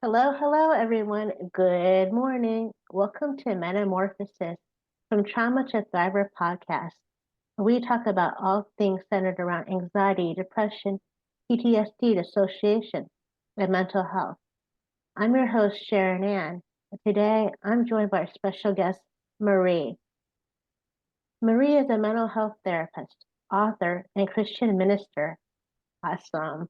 Hello, hello, everyone. Good morning. Welcome to Metamorphosis from Trauma to Thriver podcast, where we talk about all things centered around anxiety, depression, PTSD, dissociation, and mental health. I'm your host, Sharon Ann, and today I'm joined by our special guest, Marie. Marie is a mental health therapist, author, and Christian minister. Awesome.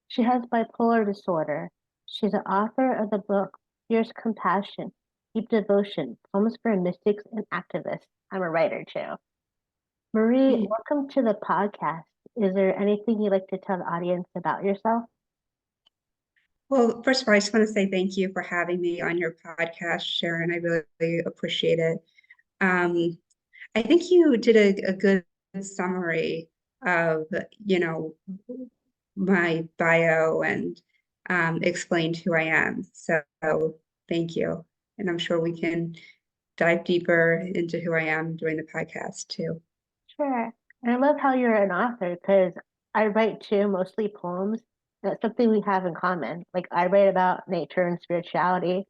She has bipolar disorder. She's the author of the book Fierce Compassion, Deep Devotion, Poems for Mystics and Activists. I'm a writer too. Marie, Mm. welcome to the podcast. Is there anything you'd like to tell the audience about yourself? Well, first of all, I just want to say thank you for having me on your podcast, Sharon. I really appreciate it. Um, I think you did a good summary of, you know, my bio and explained who I am. So thank you. And I'm sure we can dive deeper into who I am during the podcast too. Sure. And I love how you're an author because I write too, mostly poems. And it's something we have in common. Like I write about nature and spirituality.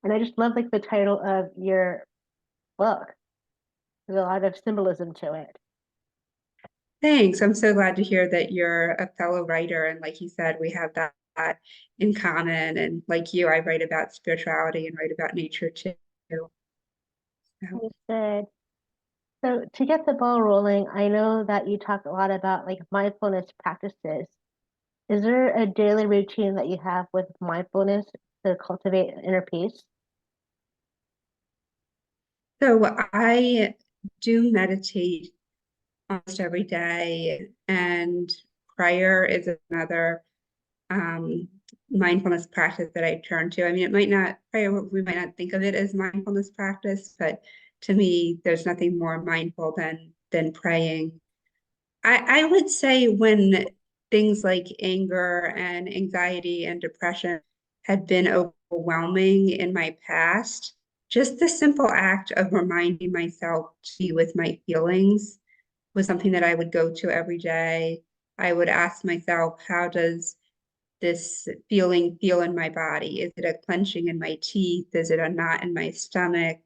And I just love like the title of your book. There's a lot of symbolism to it. Thanks. I'm so glad to hear that you're a fellow writer. And like you said, we have that in common. And like you, I write about spirituality and write about nature too. So, Good. So to get the ball rolling, I know that you talk a lot about like mindfulness practices. Is there a daily routine that you have with mindfulness to cultivate inner peace? so I do meditate almost every day, and prayer is another um, mindfulness practice that I turn to. I mean, it might not, prayer, we might not think of it as mindfulness practice, but to me, there's nothing more mindful than praying. I would say when things like anger and anxiety and depression had been overwhelming in my past, just the simple act of reminding myself to be with my feelings was something that I would go to every day. I would ask myself, how does this feeling feel in my body? Is it a clenching in my teeth? Is it a knot in my stomach?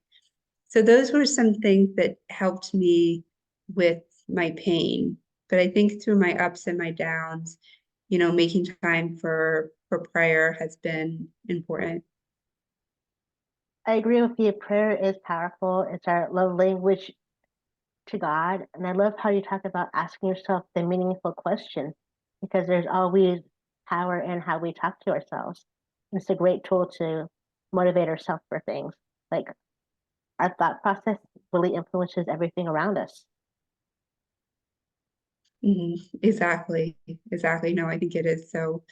So those were some things that helped me with my pain. But I think through my ups and my downs, making time for prayer has been important. I agree with you. Prayer is powerful. It's our love language to God. And I love how you talk about asking yourself the meaningful question because there's always power in how we talk to ourselves. It's a great tool to motivate ourselves for things. Like our thought process really influences everything around us. Mhm. Exactly. Exactly. No, I think it is so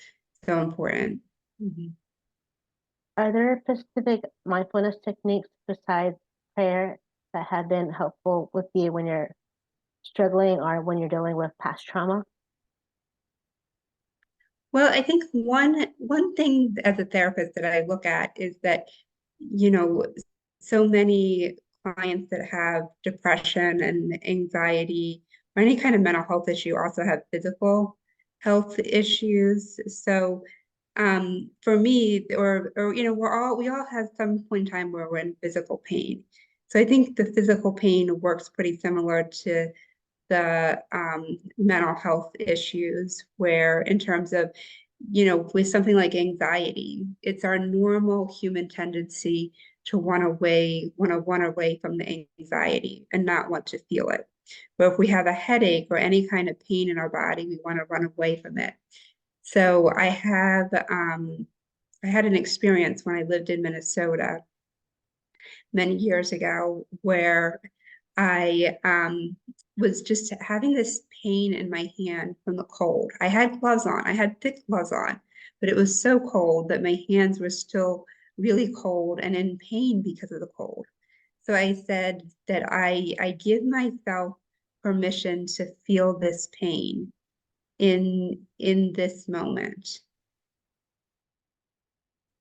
important. Mhm. Are there specific mindfulness techniques besides prayer that have been helpful with you when you're struggling or when you're dealing with past trauma? Well, I think one thing as a therapist that I look at is that, you know, so many clients that have depression and anxiety or any kind of mental health issue also have physical health issues. So for me, or we all have some point in time where we're in physical pain. So I think the physical pain works pretty similar to the mental health issues, where in terms of, with something like anxiety, it's our normal human tendency to run away from the anxiety and not want to feel it. But if we have a headache or any kind of pain in our body, we want to run away from it. So I had an experience when I lived in Minnesota many years ago where I was just having this pain in my hand from the cold. I had gloves on, I had thick gloves on, but it was so cold that my hands were still really cold and in pain because of the cold. So I said that I give myself permission to feel this pain in this moment.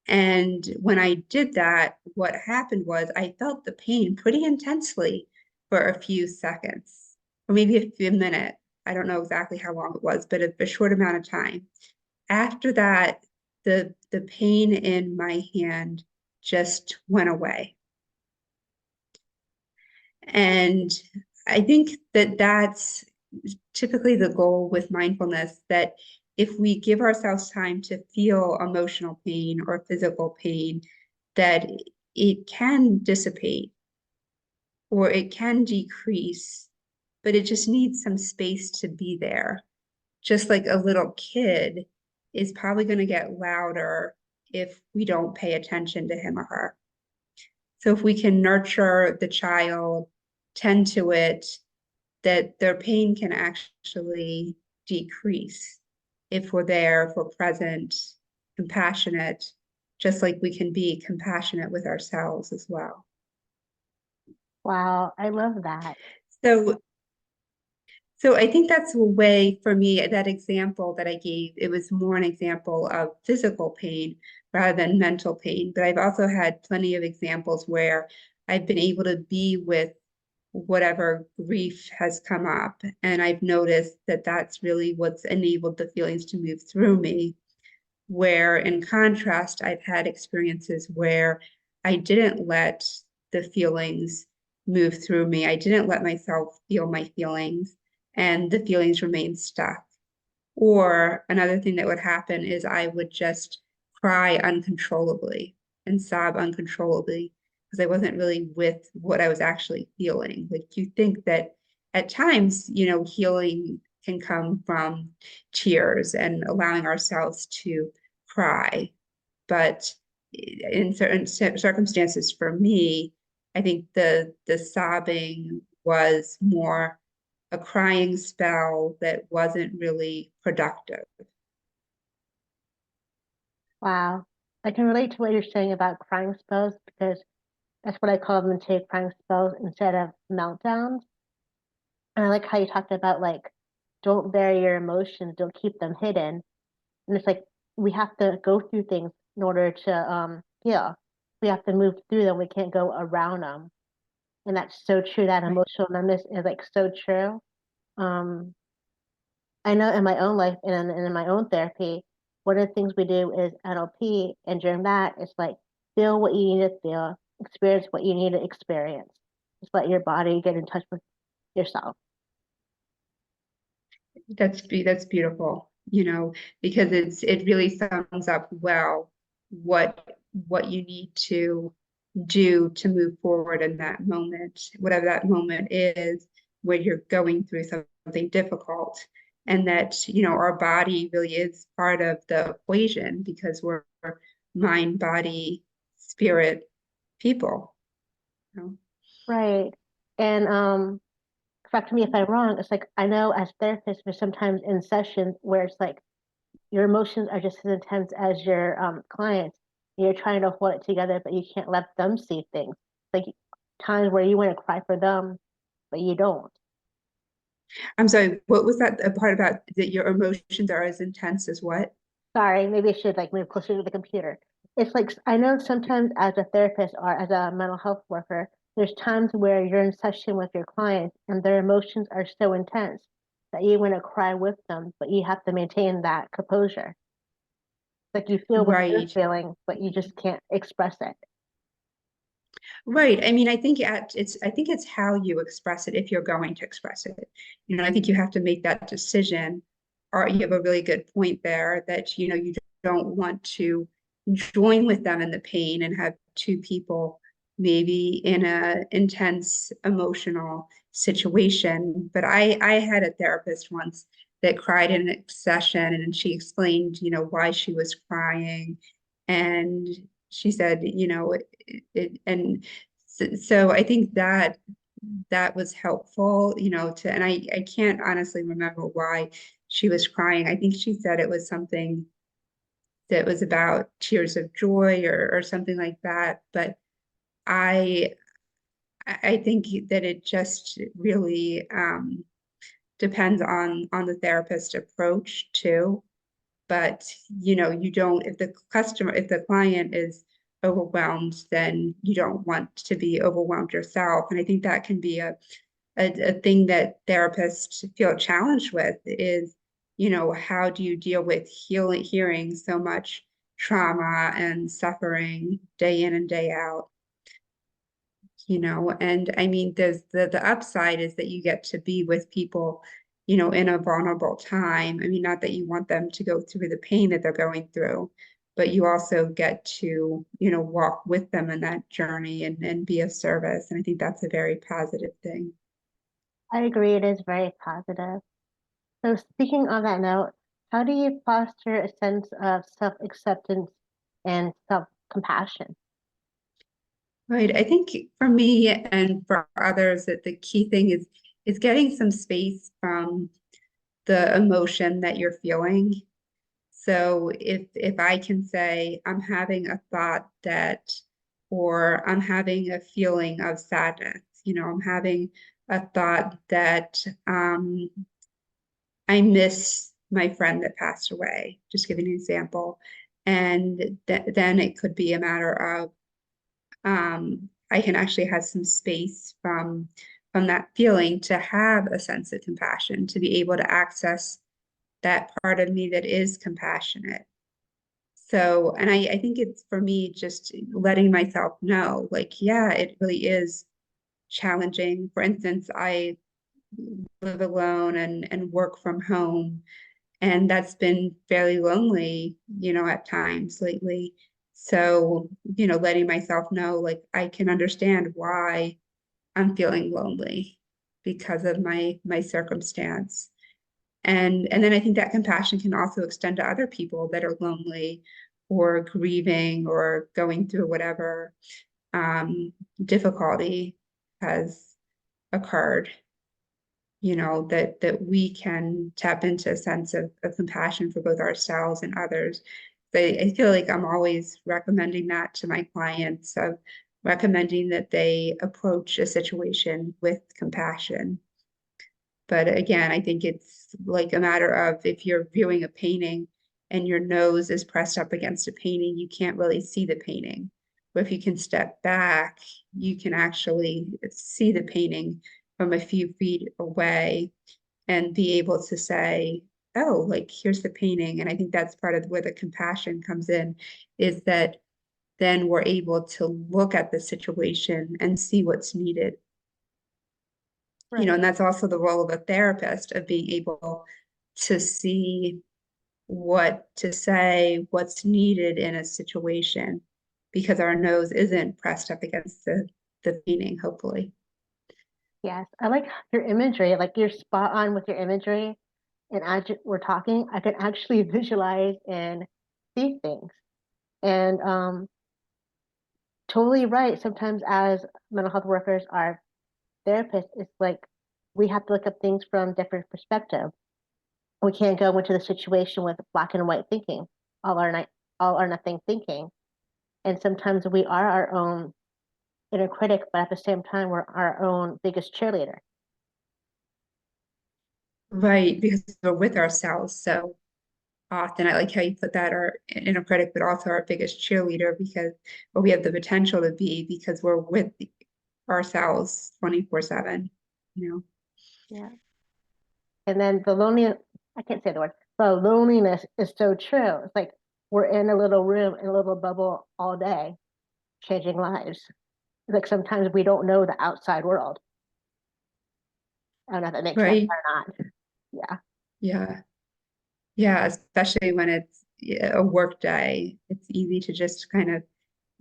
And when I did that, what happened was I felt the pain pretty intensely for a few seconds, or maybe a minute. I don't know exactly how long it was, but a short amount of time. After that, the pain in my hand just went away. And I think that that's typically the goal with mindfulness, that if we give ourselves time to feel emotional pain or physical pain, that it can dissipate or it can decrease, but it just needs some space to be there. Just like a little kid is probably going to get louder if we don't pay attention to him or her. So if we can nurture the child, tend to it, that their pain can actually decrease if we're there, if we're present, compassionate, just like we can be compassionate with ourselves as well. Wow, I love that. So So I think that's a way for me, that example that I gave, it was more an example of physical pain rather than mental pain. But I've also had plenty of examples where I've been able to be with whatever grief has come up. And I've noticed that that's really what's enabled the feelings to move through me. Where in contrast, I've had experiences where I didn't let the feelings move through me. I didn't let myself feel my feelings, and the feelings remained stuck. Or another thing that would happen is I would just cry uncontrollably and sob uncontrollably because I wasn't really with what I was actually feeling. Like, you think that at times, healing can come from tears and allowing ourselves to cry. But in certain circumstances for me, I think the sobbing was more a crying spell that wasn't really productive. Wow. I can relate to what you're saying about crying spells because that's what I call them too, crying spells instead of meltdowns. And I like how you talked about like, don't bury your emotions, don't keep them hidden. And it's like we have to go through things in order to heal. We have to move through them. We can't go around them. And that's so true. That Right. emotional numbness is like so true. Um, I know in my own life and in my own therapy, one of the things we do is NLP, and during that, it's like feel what you need to feel, experience what you need to experience. Just let your body get in touch with yourself. That's beautiful, because it really sums up well what you need to do to move forward in that moment, whatever that moment is, where you're going through something difficult. And that, our body really is part of the equation because we're mind, body, spirit people. You know? Right. And correct me if I'm wrong, it's like I know as therapists, we're sometimes in sessions where it's like your emotions are just as intense as your clients. You're trying to hold it together, but you can't let them see things. Like times where you want to cry for them, but you don't. I'm sorry, what was that a part about, that your emotions are as intense as what? Sorry, maybe I should like move closer to the computer. It's like I know sometimes as a therapist or as a mental health worker, there's times where you're in session with your clients and their emotions are so intense that you want to cry with them, but you have to maintain that composure. Like you feel what they're Right. feeling, but you just can't express it. Right. I mean, I think it's how you express it, if you're going to express it. I think you have to make that decision. Or you have a really good point there that, you don't want to join with them in the pain and have two people maybe in a intense emotional situation. But I had a therapist once that cried in a session, and she explained, why she was crying. And she said, and so I think that was helpful, and I can't honestly remember why she was crying. I think she said it was something that was about tears of joy, or something like that. But I I think that it just really depends on the therapist approach too. But you don't, if the client is overwhelmed, then you don't want to be overwhelmed yourself. And I think that can be a thing that therapists feel challenged with is, how do you deal with hearing so much trauma and suffering day in and day out. And I mean, there's the upside is that you get to be with people, in a vulnerable time. I mean, not that you want them to go through the pain that they're going through, but you also get to, walk with them in that journey and be of service. And I think that's a very positive thing. I agree, it is very positive. So, speaking on that note, how do you foster a sense of self-acceptance and self-compassion? Right. I think for me and for others that the key thing is getting some space from the emotion that you're feeling. So if I can say I'm having a thought that, or I'm having a feeling of sadness, I'm having a thought that I miss my friend that passed away, just giving an example. And then it could be a matter of I can actually have some space from that feeling to have a sense of compassion, to be able to access that part of me that is compassionate. So, and I think it's for me just letting myself know, like, yeah, it really is challenging. For instance, I live alone and work from home, and that's been fairly lonely, at times lately. So, letting myself know, like, I can understand why I'm feeling lonely because of my circumstance. And then I think that compassion can also extend to other people that are lonely or grieving or going through whatever difficulty has occurred, that we can tap into a sense of compassion for both ourselves and others. I feel like I'm always recommending that to my clients, of recommending that they approach a situation with compassion. But again, I think it's like a matter of if you're viewing a painting and your nose is pressed up against a painting, you can't really see the painting. But if you can step back, you can actually see the painting from a few feet away and be able to say, oh, like here's the painting. And I think that's part of where the compassion comes in, is that then we're able to look at the situation and see what's needed. Right. And that's also the role of a therapist, of being able to see what to say, what's needed in a situation, because our nose isn't pressed up against the painting, hopefully. Yes, I like your imagery. Like you're spot on with your imagery. And as we're talking, I can actually visualize and see things. And totally right. Sometimes as mental health workers, our therapists, it's like we have to look at things from different perspective. We can't go into the situation with black and white thinking, all or not, all or nothing thinking. And sometimes we are our own inner critic, but at the same time, we're our own biggest cheerleader. Right, because we're with ourselves so often. I like how you put that, our inner critic, but also our biggest cheerleader, because or we have the potential to be, because we're with ourselves 24/7, you know. Yeah. And then the loneliness, I can't say the word, the loneliness is so true. It's like we're in a little room, in a little bubble all day, changing lives. Like sometimes we don't know the outside world. I don't know if that makes sense Right. or not. Yeah. Yeah. Yeah, especially when it's a work day. It's easy to just kind of,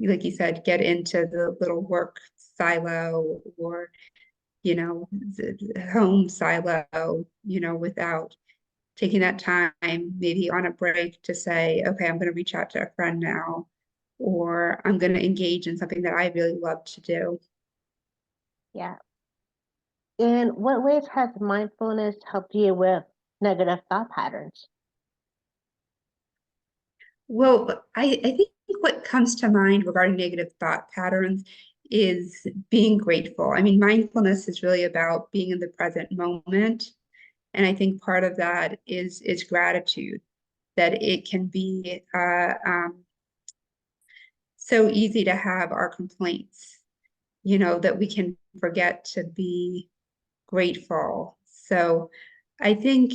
like you said, get into the little work silo, or, the home silo, without taking that time, maybe on a break, to say, okay, I'm going to reach out to a friend now, or I'm going to engage in something that I really love to do. Yeah. In what ways has mindfulness helped you with negative thought patterns? Well, I think what comes to mind regarding negative thought patterns is being grateful. I mean, mindfulness is really about being in the present moment. And I think part of that is gratitude, that it can be so easy to have our complaints, that we can forget to be grateful. So I think,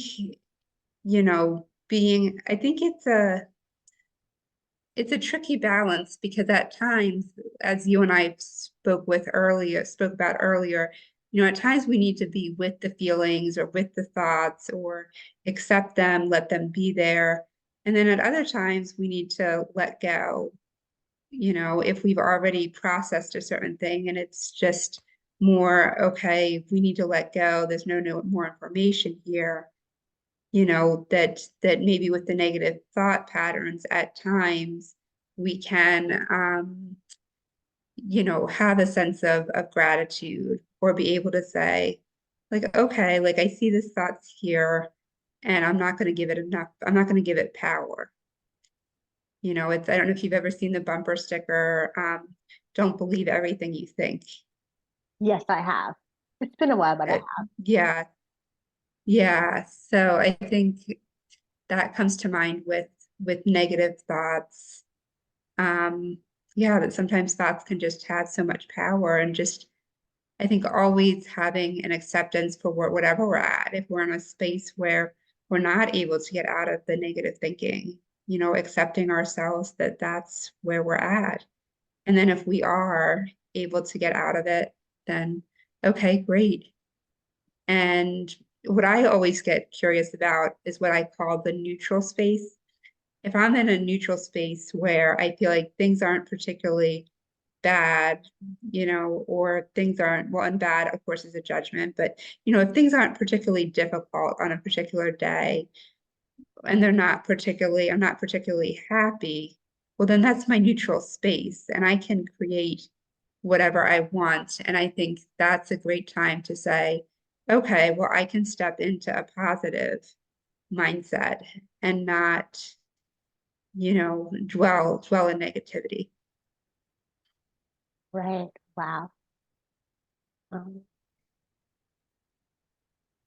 I think it's it's a tricky balance because at times, as you and I spoke about earlier, at times we need to be with the feelings or with the thoughts or accept them, let them be there. And then at other times we need to let go, if we've already processed a certain thing and it's just more, okay, we need to let go. There's no more information here, that maybe with the negative thought patterns at times we can have a sense of gratitude or be able to say, like, okay, like I see this thoughts here and I'm not going to give it enough, I'm not going to give it power. I don't know if you've ever seen the bumper sticker, don't believe everything you think. Yes, I have. It's been a while, but I Uh, have. yeah, yeah. So I think that comes to mind with negative thoughts. Um, yeah, that sometimes thoughts can just have so much power and just I think always having an acceptance for whatever we're at. If we're in a space where we're not able to get out of the negative thinking, accepting ourselves that that's where we're at. And then if we are able to get out of it, then okay, great. And what I always get curious about is what I call the neutral space. If I'm in a neutral space where I feel like things aren't particularly bad, or things aren't, well, and bad, of course, is a judgment, but, if things aren't particularly difficult on a particular day and I'm not particularly happy, well, then that's my neutral space and I can create whatever I want. And I think that's a great time to say, okay, well, I can step into a positive mindset and not, dwell in negativity. Right. Wow. Um,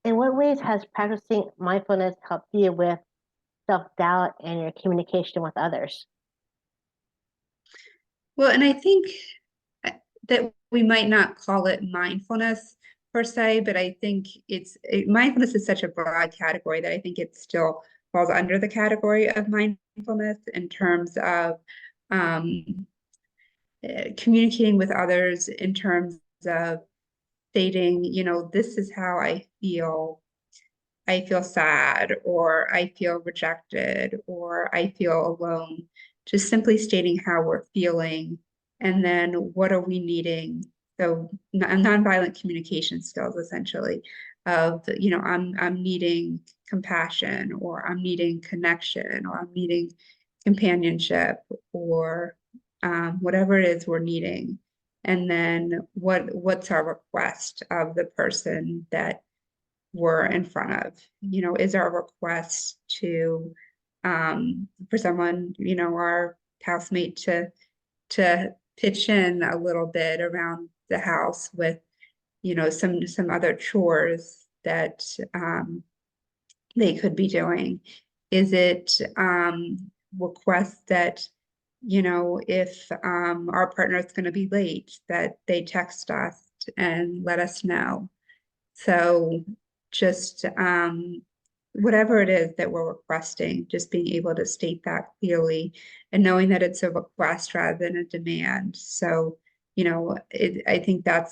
in what ways has practicing mindfulness helped you with self-doubt and your communication with others? Well, and I think that we might not call it mindfulness per se, but I think mindfulness is such a broad category that I think it still falls under the category of mindfulness in terms of um, communicating with others, in terms of stating, this is how I feel sad, or I feel rejected, or I feel alone. Just simply stating how we're feeling, and then what are we needing. So nonviolent communication skills, essentially, of I'm needing compassion, or I'm needing connection, or I'm needing companionship, or whatever it is we're needing. And then what's our request of the person that we're in front of, is our request to for someone, our housemate to pitch in a little bit around the house with, some other chores that they could be doing. Is it request that, if our partner is going to be late, that they text us and let us know. So just whatever it is that we're requesting, just being able to state that clearly and knowing that it's a request rather than a demand. So, I think that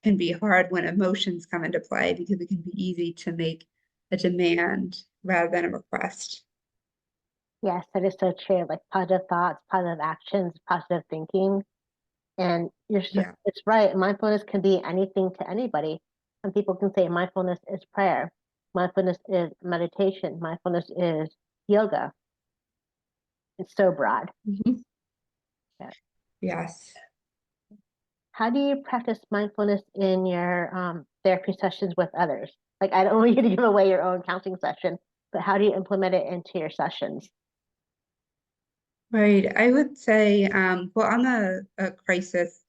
can be hard when emotions come into play because it can be easy to make a demand rather than a request. Yes, that is so true. Like positive thoughts, positive actions, positive thinking. And Yeah. it's right. Mindfulness can be anything to anybody. Some people can say mindfulness is prayer. Mindfulness is meditation. Mindfulness is yoga. It's so broad. Mhm. Yeah. Yes. How do you practice mindfulness in your therapy sessions with others? Like, I don't want you to give away your own counseling session, but how do you implement it into your sessions? Right. I would say, well, I'm a crisis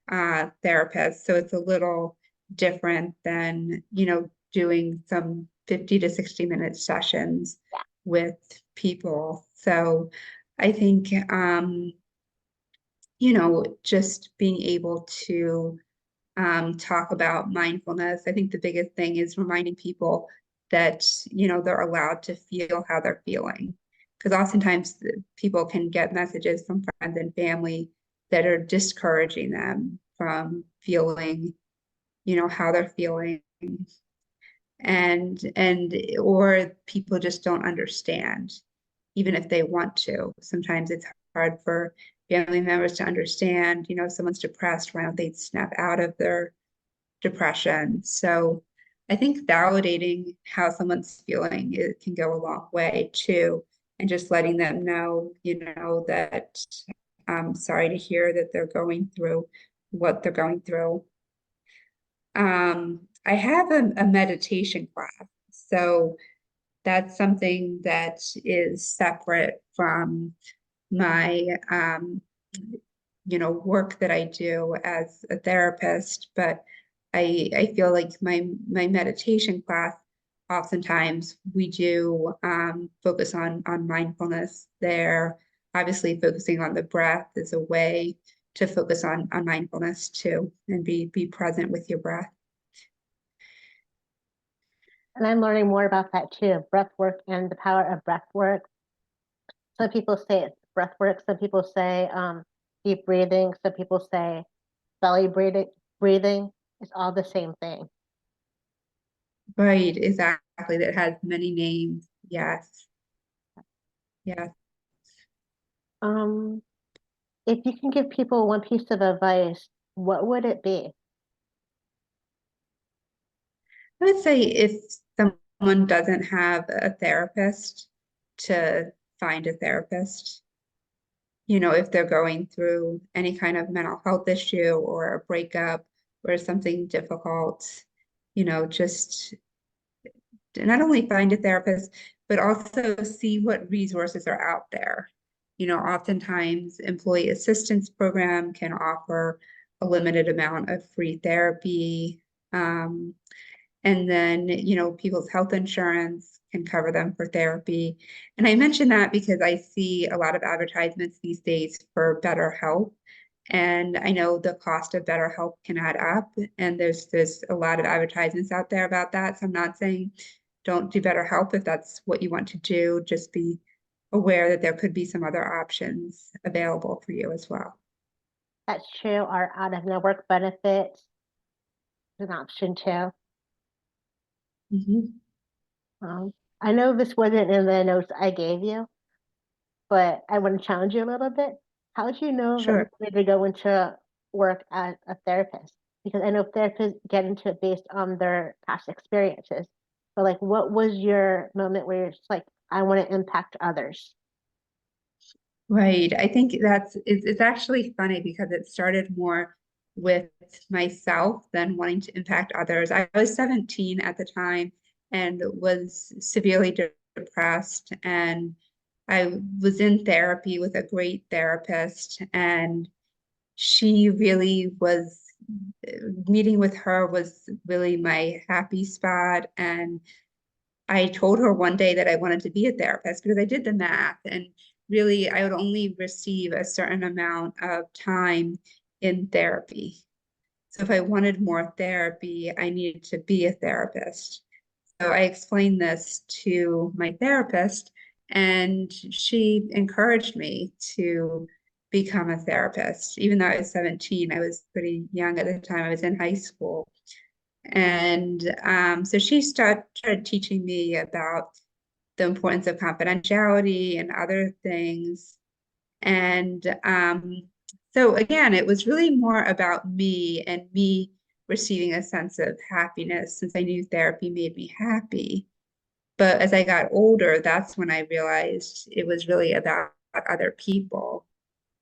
therapist, so it's a little different than, doing some 50 to 60-minute sessions Yeah. with people. So I think, just being able to talk about mindfulness. I think the biggest thing is reminding people that, they're allowed to feel how they're feeling. because oftentimes people can get messages from friends and family that are discouraging them from feeling, how they're feeling, and or people just don't understand, even if they want to. Sometimes it's hard for family members to understand, if someone's depressed, why don't they snap out of their depression? So I think validating how someone's feeling, it can go a long way too, and just letting them know, that I'm sorry to hear that they're going through what they're going through. I have a meditation class, so that's something that is separate from my work that I do as a therapist. But I feel like my meditation class, oftentimes we do focus on mindfulness there. Obviously, focusing on the breath is a way to focus on mindfulness too, and be present with your breath. And I'm learning more about that too, breath work and the power of breath work. Some people say it's breath work, some people say deep breathing, some people say belly breathing. It's all the same thing. Right, exactly. That has many names. Yes, yes. Um, if you can give people one piece of advice, what would it be? I would say if someone doesn't have a therapist, to find a therapist. If they're going through any kind of mental health issue or a breakup or something difficult, just not only find a therapist, but also see what resources are out there. Oftentimes employee assistance program can offer a limited amount of free therapy. And then, people's health insurance can cover them for therapy. And I mention that because I see a lot of advertisements these days for BetterHelp. And I know the cost of BetterHelp can add up. And there's a lot of advertisements out there about that. So I'm not saying don't do BetterHelp if that's what you want to do. Just be aware that there could be some other options available for you as well. That's true. Our out of network benefits is an option too. Mhm. Um, I know this wasn't in the notes I gave you, but I want to challenge you a little bit. How do you know that Sure. it's ready to go into work as a therapist? Because I know therapists get into it based on their past experiences. But like, what was your moment where you're just like, I want to impact others? Right. I think it's actually funny because it started more with myself than wanting to impact others. I was 17 at the time and was severely depressed, and I was in therapy with a great therapist, and she really was meeting with her was really my happy spot. And I told her one day that I wanted to be a therapist because I did the math, and really I would only receive a certain amount of time in therapy. So if I wanted more therapy, I needed to be a therapist. So I explained this to my therapist, and she encouraged me to become a therapist. Even though I was 17, I was pretty young at the time. I was in high school. And so she started teaching me about the importance of confidentiality and other things. And so again, it was really more about me and me receiving a sense of happiness, since I knew therapy made me happy. But as I got older, that's when I realized it was really about other people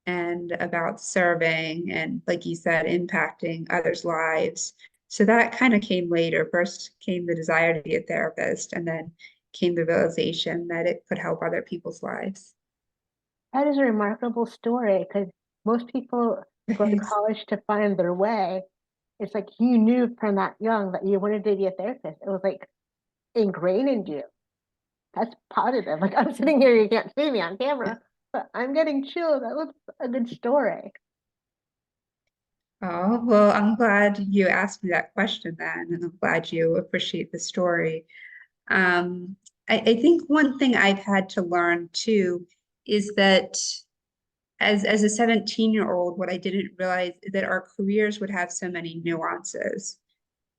and about serving and, like you said, impacting others' lives. So that kind of came later. First came the desire to be a therapist, and then came the realization that it could help other people's lives. That is a remarkable story because most people go to Thanks. college to find their way. It's like you knew from that young that you wanted to be a therapist. It was like ingrained in you. That's positive. Like I'm sitting here, you can't see me on camera, but I'm getting chills. That was a good story. Oh, well, I'm glad you asked me that question then, and I'm glad you appreciate the story. Um, I think one thing I've had to learn too is that as a 17-year-old, what I didn't realize is that our careers would have so many nuances.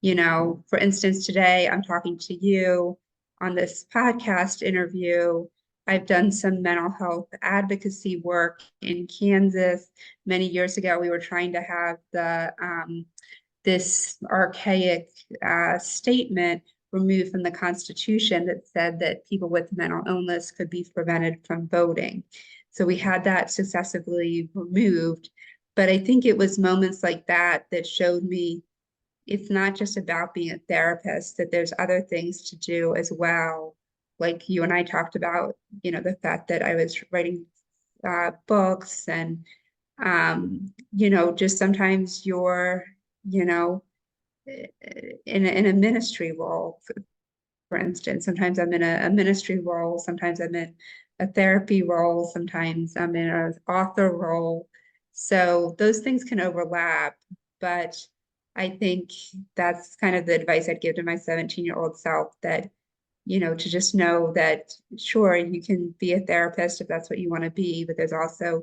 You know, for instance, today I'm talking to you on this podcast interview. I've done some mental health advocacy work in Kansas. Many years ago, we were trying to have this archaic statement removed from the Constitution that said that people with mental illness could be prevented from voting. So we had that successively removed. But I think it was moments like that that showed me it's not just about being a therapist, that there's other things to do as well. Like you and I talked about, you know, the fact that I was writing books and, you know, just sometimes you're, you know, in a ministry role, for instance. Sometimes I'm in a ministry role, sometimes I'm in a therapy role, sometimes I'm in an author role. So those things can overlap, but I think that's kind of the advice I'd give to my 17-year-old self that, you know, to just know that, sure, you can be a therapist if that's what you want to be, but there's also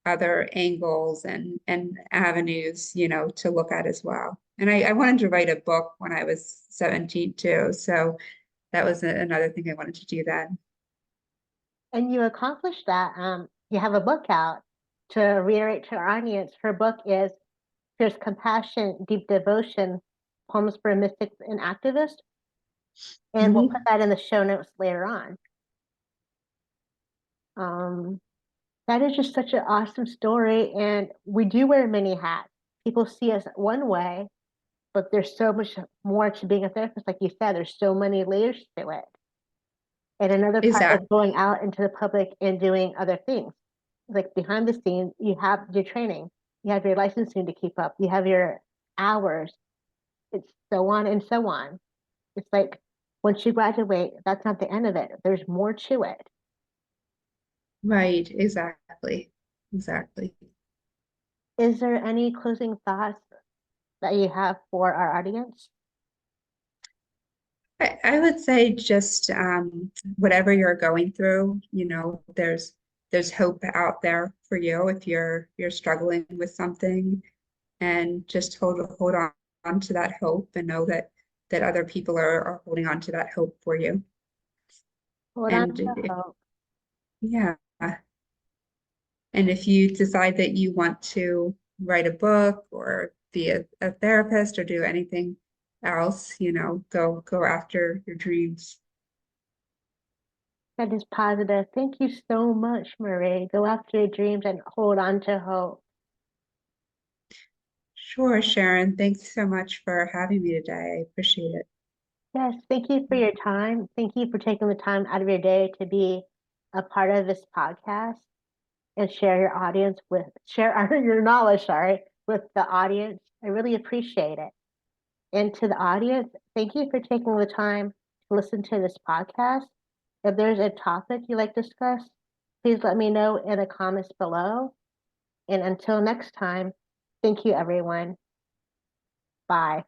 other angles and avenues, you know, to look at as well. And I wanted to write a book when I was 17 too. So that was another thing I wanted to do then. And you accomplished that. You have a book out. To reiterate to our audience, her book is Fierce Compassion, Deep Devotion, Poems for Mystics and Activists. And we'll put Mhm. that in the show notes later on. Um, that is just such an awesome story. And we do wear many hats. People see us one way, but there's so much more to being a therapist. Like you said, there's so many layers to it. And another part is Exactly. going out into the public and doing other things. Like behind the scenes, you have your training, you have your licensing to keep up, you have your hours, it's so on and so on. It's like once you graduate, that's not the end of it. There's more to it. Right. Exactly. Exactly. Is there any closing thoughts that you have for our audience? I would say just whatever you're going through, you know, there's hope out there for you if you're struggling with something, and just hold on to that hope and know that other people are holding on to that hope for you. Hold on And to if, hope. yeah, and if you decide that you want to write a book or be a therapist or do anything else, you know, go after your dreams. That is positive. Thank you so much, Marie. Go after your dreams and hold on to hope. Sure, Sharon. Thanks so much for having me today. I appreciate it. Yes, thank you for your time. Thank you for taking the time out of your day to be a part of this podcast and share your audience with share your knowledge, sorry, with the audience. I really appreciate it. And to the audience, thank you for taking the time to listen to this podcast. If there's a topic you'd like to discuss, please let me know in the comments below. And until next time, thank you, everyone. Bye.